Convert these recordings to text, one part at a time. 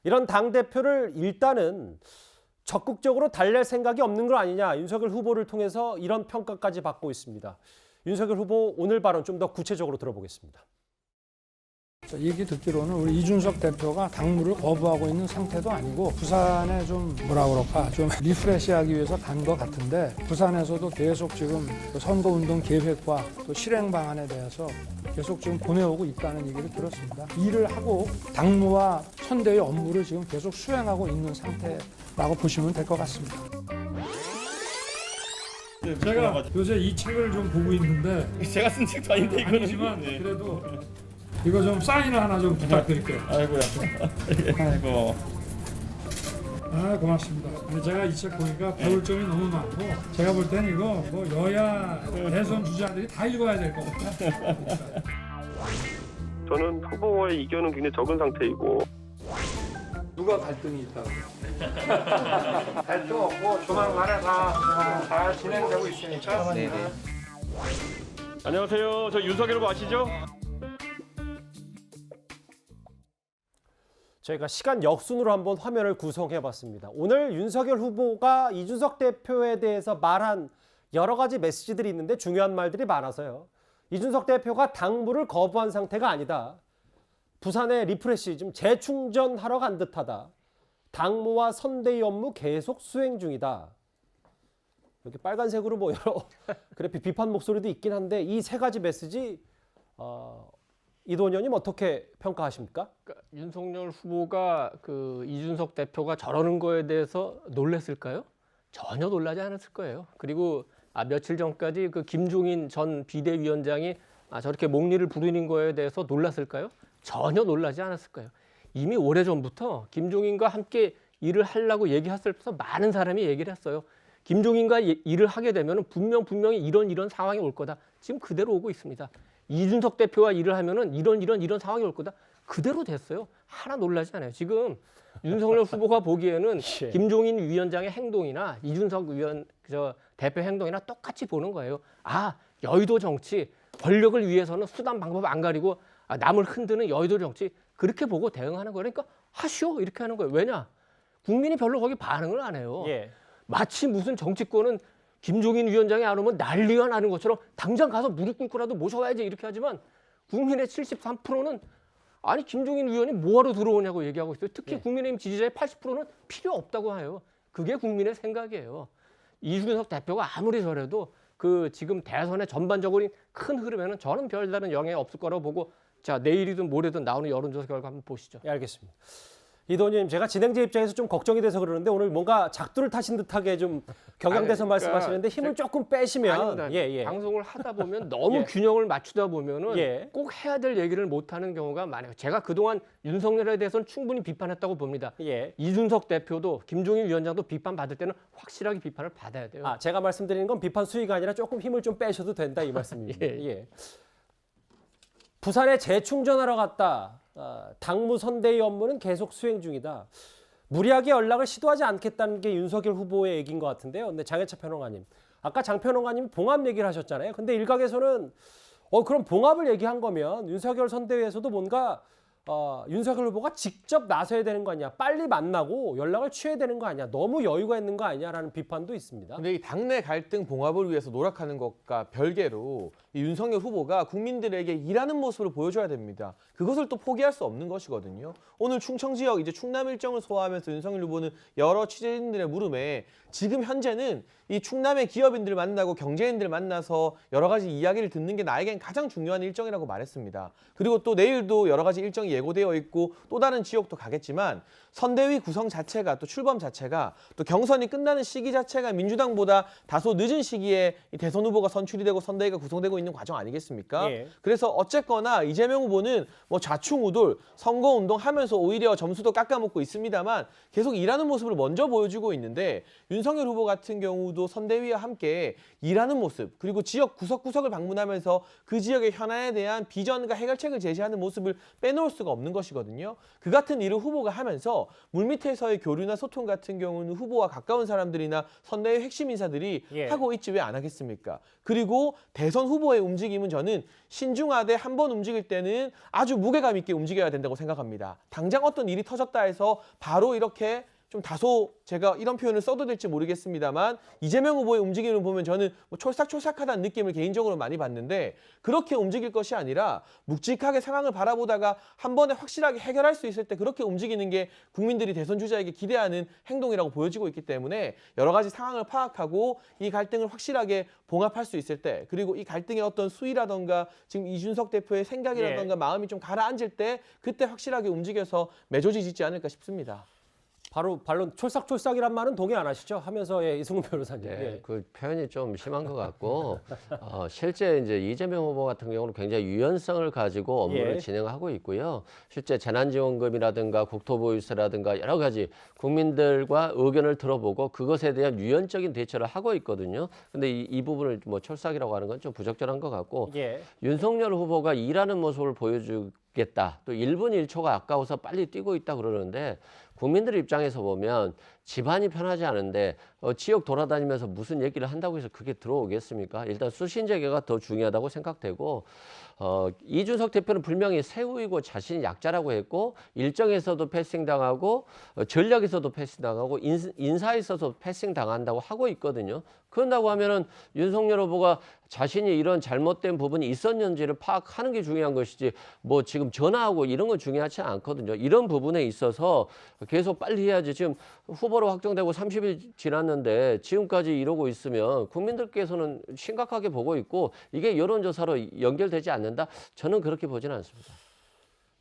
이런 당대표를 일단은 적극적으로 달랠 생각이 없는 거 아니냐, 윤석열 후보를 통해서 이런 평가까지 받고 있습니다. 윤석열 후보 오늘 발언 좀 더 구체적으로 들어보겠습니다. 얘기 듣기로는 우리 이준석 대표가 당무를 거부하고 있는 상태도 아니고 부산에 좀 뭐라 그럴까 좀 리프레시하기 위해서 간 것 같은데 부산에서도 계속 지금 선거운동 계획과 또 실행 방안에 대해서 계속 지금 보내오고 있다는 얘기를 들었습니다. 일을 하고 당무와 선대의 업무를 지금 계속 수행하고 있는 상태라고 보시면 될 것 같습니다. 제가 요새 이 책을 좀 보고 있는데 제가 쓴 책도 아닌데 이거는. 아니지만 그래도 이거 좀 사인을 하나 좀 부탁드릴게요. 아이고야. 아이고. 아 고맙습니다. 근데 제가 이 책 보니까 배울 점이 너무 많고 제가 볼 때는 이거 뭐 여야 대선 주자들이 다 읽어야 될 것 같아요. 저는 후보와의 이견은 굉장히 적은 상태이고. 누가 갈등이 있다고? 갈등 없고 조만간에 다 잘 진행되고 있으니까. 네네. 안녕하세요. 저 윤석열 후보 아시죠? 저희가 시간 역순으로 한번 화면을 구성해 봤습니다. 오늘 윤석열 후보가 이준석 대표에 대해서 말한 여러 가지 메시지들이 있는데 중요한 말들이 많아서요. 이준석 대표가 당무를 거부한 상태가 아니다. 부산에 리프레시 좀 재충전하러 간 듯하다. 당무와 선대위 업무 계속 수행 중이다. 여기 빨간색으로 뭐 여러 그래픽 비판 목소리도 있긴 한데 이 세 가지 메시지 이도원 의원님 어떻게 평가하십니까? 그러니까 윤석열 후보가 이준석 대표가 저러는 거에 대해서 놀랐을까요? 전혀 놀라지 않았을 거예요. 그리고 며칠 전까지 김종인 전 비대위원장이 저렇게 목리를 부리는 거에 대해서 놀랐을까요? 전혀 놀라지 않았을 거예요. 이미 오래전부터 김종인과 함께 일을 하려고 얘기했을 때부터 많은 사람이 얘기를 했어요. 김종인과 일을 하게 되면 분명히 이런 상황이 올 거다. 지금 그대로 오고 있습니다. 이준석 대표와 일을 하면은 이런 상황이 올 거다. 그대로 됐어요. 하나 놀라지 않아요. 지금 윤석열 후보가 보기에는 김종인 위원장의 행동이나 이준석 대표 행동이나 똑같이 보는 거예요. 여의도 정치, 권력을 위해서는 수단 방법 안 가리고 남을 흔드는 여의도 정치 그렇게 보고 대응하는 거예요. 그러니까 하시오 이렇게 하는 거예요. 왜냐? 국민이 별로 거기 반응을 안 해요. 예. 마치 무슨 정치권은 김종인 위원장이 안 오면 난리가 나는 것처럼 당장 가서 무릎 꿇고라도 모셔와야지 이렇게 하지만 국민의 73%는 아니 김종인 위원이 뭐하러 들어오냐고 얘기하고 있어요. 특히 국민의힘 지지자의 80%는 필요 없다고 해요. 그게 국민의 생각이에요. 이준석 대표가 아무리 저래도 지금 대선의 전반적으로 큰 흐름에는 저는 별다른 영향이 없을 거라고 보고 자 내일이든 모레든 나오는 여론조사 결과 한번 보시죠. 예, 알겠습니다. 이도원 의원님, 제가 진행자 입장에서 좀 걱정이 돼서 그러는데 오늘 뭔가 작두를 타신 듯하게 좀 격양돼서 말씀하시는데 힘을 조금 빼시면 아닙니다. 방송을 하다 보면 너무 균형을 맞추다 보면은 꼭 해야 될 얘기를 못 하는 경우가 많아요. 제가 그동안 윤석열에 대해서는 충분히 비판했다고 봅니다. 이준석 대표도 김종인 위원장도 비판받을 때는 확실하게 비판을 받아야 돼요. 제가 말씀드리는 건 비판 수위가 아니라 조금 힘을 좀 빼셔도 된다 이 말씀입니다. 부산에 재충전하러 갔다. 당무 선대위 업무는 계속 수행 중이다. 무리하게 연락을 시도하지 않겠다는 게 윤석열 후보의 얘기인 것 같은데요. 근데 장해찬 평론가님, 아까 장 평론가님 봉합 얘기를 하셨잖아요. 근데 일각에서는 그럼 봉합을 얘기한 거면 윤석열 선대위에서도 뭔가 윤석열 후보가 직접 나서야 되는 거 아니야. 빨리 만나고 연락을 취해야 되는 거 아니야. 너무 여유가 있는 거 아니냐라는 비판도 있습니다. 근데 이 당내 갈등 봉합을 위해서 노력하는 것과 별개로 이 윤석열 후보가 국민들에게 일하는 모습을 보여줘야 됩니다. 그것을 또 포기할 수 없는 것이거든요. 오늘 충청 지역 이제 충남 일정을 소화하면서 윤석열 후보는 여러 취재진들의 물음에 지금 현재는 이 충남의 기업인들 만나고 경제인들 만나서 여러 가지 이야기를 듣는 게 나에겐 가장 중요한 일정이라고 말했습니다. 그리고 또 내일도 여러 가지 일정이 예고되어 있고 또 다른 지역도 가겠지만 선대위 구성 자체가 또 출범 자체가 또 경선이 끝나는 시기 자체가 민주당보다 다소 늦은 시기에 이 대선 후보가 선출이 되고 선대위가 구성되고 있는 과정 아니겠습니까? 그래서 어쨌거나 이재명 후보는 뭐 좌충우돌 선거운동 하면서 오히려 점수도 깎아먹고 있습니다만 계속 일하는 모습을 먼저 보여주고 있는데 윤석열 후보 같은 경우도 선대위와 함께 일하는 모습 그리고 지역 구석구석을 방문하면서 그 지역의 현안에 대한 비전과 해결책을 제시하는 모습을 빼놓을 수가 수가 없는 것이거든요. 그 같은 일을 후보가 하면서 물밑에서의 교류나 소통 같은 경우는 후보와 가까운 사람들이나 선대의 핵심 인사들이 예. 하고 있지 왜 안 하겠습니까? 그리고 대선 후보의 움직임은 저는 신중하되 한 번 움직일 때는 아주 무게감 있게 움직여야 된다고 생각합니다. 당장 어떤 일이 터졌다 해서 바로 이렇게 좀 다소 제가 이런 표현을 써도 될지 모르겠습니다만 이재명 후보의 움직임을 보면 저는 뭐 촐싹촐싹하다는 느낌을 개인적으로 많이 받는데 그렇게 움직일 것이 아니라 묵직하게 상황을 바라보다가 한 번에 확실하게 해결할 수 있을 때 그렇게 움직이는 게 국민들이 대선 주자에게 기대하는 행동이라고 보여지고 있기 때문에 여러 가지 상황을 파악하고 이 갈등을 확실하게 봉합할 수 있을 때 그리고 이 갈등의 어떤 수위라던가 지금 이준석 대표의 생각이라던가 마음이 좀 가라앉을 때 그때 확실하게 움직여서 매조지 짓지 않을까 싶습니다. 바로 반론 촐싹촐싹이란 말은 동의 안 하시죠? 하면서 예, 이승훈 변호사님. 네, 예. 그 표현이 좀 심한 것 같고 실제 이제 이재명 후보 같은 경우는 굉장히 유연성을 가지고 업무를 예. 진행하고 있고요. 실제 재난지원금이라든가 국토보유세라든가 여러 가지 국민들과 의견을 들어보고 그것에 대한 유연적인 대처를 하고 있거든요. 근데 이 부분을 뭐 철삭이라고 하는 건 좀 부적절한 것 같고 예. 윤석열 후보가 일하는 모습을 보여주겠다. 또 1분 1초가 아까워서 빨리 뛰고 있다 그러는데 국민들 입장에서 보면 집안이 편하지 않은데 지역 돌아다니면서 무슨 얘기를 한다고 해서 그게 들어오겠습니까? 일단 수신제계가 더 중요하다고 생각되고 이준석 대표는 분명히 새우이고 자신이 약자라고 했고 일정에서도 패싱당하고 전략에서도 패싱당하고 인사에서도 패싱당한다고 하고 있거든요. 그런다고 하면은 윤석열 후보가 자신이 이런 잘못된 부분이 있었는지를 파악하는 게 중요한 것이지 뭐 지금 전화하고 이런 건 중요하지 않거든요. 이런 부분에 있어서 계속 빨리 해야지. 지금 후보로 확정되고 30일 지났는데 지금까지 이러고 있으면 국민들께서는 심각하게 보고 있고 이게 여론조사로 연결되지 않는다? 저는 그렇게 보지는 않습니다.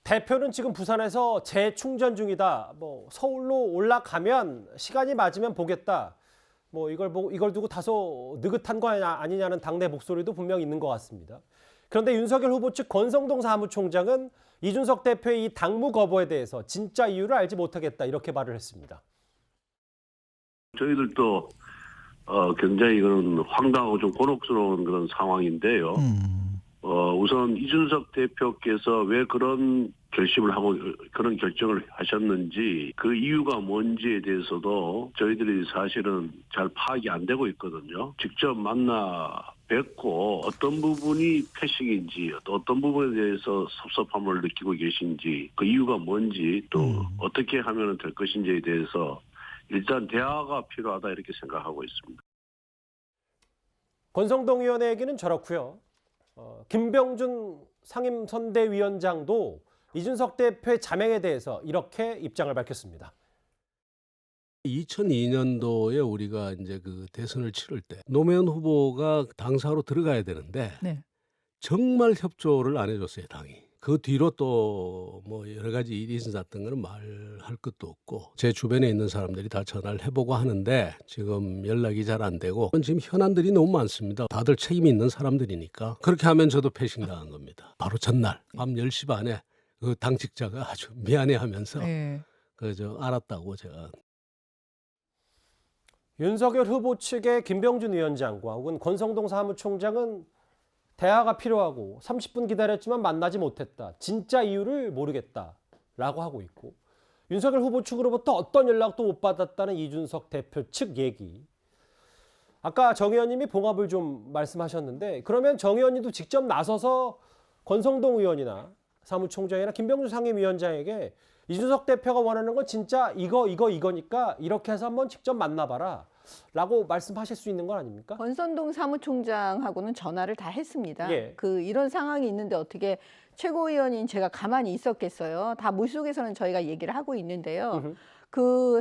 대표는 지금 부산에서 재충전 중이다. 뭐 서울로 올라가면 시간이 맞으면 보겠다. 뭐 이걸 두고 다소 느긋한 거 아니냐는 당내 목소리도 분명 있는 것 같습니다. 그런데 윤석열 후보 측 권성동 사무총장은 이준석 대표의 이 당무 거부에 대해서 진짜 이유를 알지 못하겠다 이렇게 말을 했습니다. 저희들도 굉장히 그런 황당하고 좀 곤혹스러운 그런 상황인데요. 우선 이준석 대표께서 왜 그런 결심을 하고 그런 결정을 하셨는지 그 이유가 뭔지에 대해서도 저희들이 사실은 잘 파악이 안 되고 있거든요. 직접 만나 뵙고 어떤 부분이 패싱인지 또 어떤 부분에 대해서 섭섭함을 느끼고 계신지 그 이유가 뭔지 또 어떻게 하면 될 것인지에 대해서 일단 대화가 필요하다 이렇게 생각하고 있습니다. 권성동 의원의 얘기는 저렇고요. 김병준 상임선대위원장도 이준석 대표의 자명에 대해서 이렇게 입장을 밝혔습니다. 2002년도에 우리가 이제 그 대선을 치를 때 노무현 후보가 당사로 들어가야 되는데 네. 정말 협조를 안 해줬어요, 당이. 그 뒤로 또 뭐 여러 가지 일이 있었던 거는 말할 것도 없고 제 주변에 있는 사람들이 다 전화를 해보고 하는데 지금 연락이 잘 안 되고 지금 현안들이 너무 많습니다. 다들 책임 있는 사람들이니까 그렇게 하면 저도 패싱당한 겁니다. 바로 전날 밤 10시 반에 그 당직자가 아주 미안해하면서 네. 그저 알았다고 제가. 윤석열 후보 측의 김병준 위원장과 혹은 권성동 사무총장은 대화가 필요하고 30분 기다렸지만 만나지 못했다. 진짜 이유를 모르겠다라고 하고 있고 윤석열 후보 측으로부터 어떤 연락도 못 받았다는 이준석 대표 측 얘기. 아까 정 의원님이 봉합을 좀 말씀하셨는데 그러면 정 의원님도 직접 나서서 권성동 의원이나 사무총장이나 김병준 상임위원장에게 이준석 대표가 원하는 건 진짜 이거니까 이렇게 해서 한번 직접 만나봐라 라고 말씀하실 수 있는 건 아닙니까? 권성동 사무총장하고는 전화를 다 했습니다. 예. 이런 상황이 있는데 어떻게 최고위원인 제가 가만히 있었겠어요. 다 물속에서는 저희가 얘기를 하고 있는데요.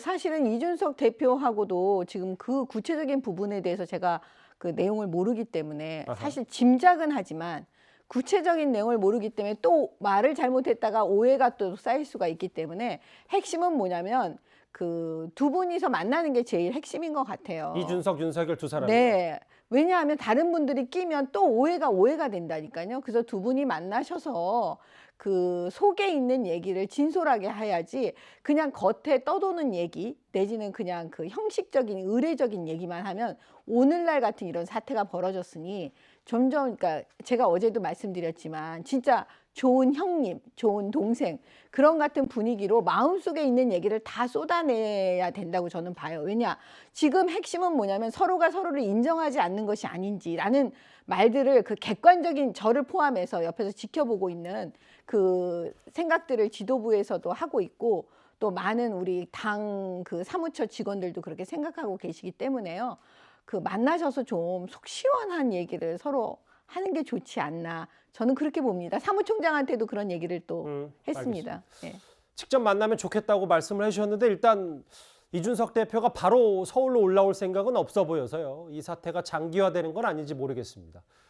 사실은 이준석 대표하고도 지금 그 구체적인 부분에 대해서 제가 그 내용을 모르기 때문에 사실 짐작은 하지만 구체적인 내용을 모르기 때문에 또 말을 잘못했다가 오해가 또 쌓일 수가 있기 때문에 핵심은 뭐냐면 그 두 분이서 만나는 게 제일 핵심인 것 같아요. 이준석, 윤석열 두 사람이. 네. 왜냐하면 다른 분들이 끼면 또 오해가 된다니까요. 그래서 두 분이 만나셔서 그 속에 있는 얘기를 진솔하게 해야지 그냥 겉에 떠도는 얘기 내지는 그냥 그 형식적인 의례적인 얘기만 하면 오늘날 같은 이런 사태가 벌어졌으니 점점 그러니까 제가 어제도 말씀드렸지만 진짜 좋은 형님, 좋은 동생 그런 같은 분위기로 마음속에 있는 얘기를 다 쏟아내야 된다고 저는 봐요. 왜냐? 지금 핵심은 뭐냐면 서로가 서로를 인정하지 않는 것이 아닌지라는 말들을 그 객관적인 저를 포함해서 옆에서 지켜보고 있는 그 생각들을 지도부에서도 하고 있고 또 많은 우리 당 그 사무처 직원들도 그렇게 생각하고 계시기 때문에요. 그 만나셔서 좀 속 시원한 얘기를 서로 하는 게 좋지 않나 저는 그렇게 봅니다. 사무총장한테도 그런 얘기를 또 했습니다. 예. 직접 만나면 좋겠다고 말씀을 해주셨는데 일단 이준석 대표가 바로 서울로 올라올 생각은 없어 보여서요. 이 사태가 장기화되는 건 아닌지 모르겠습니다.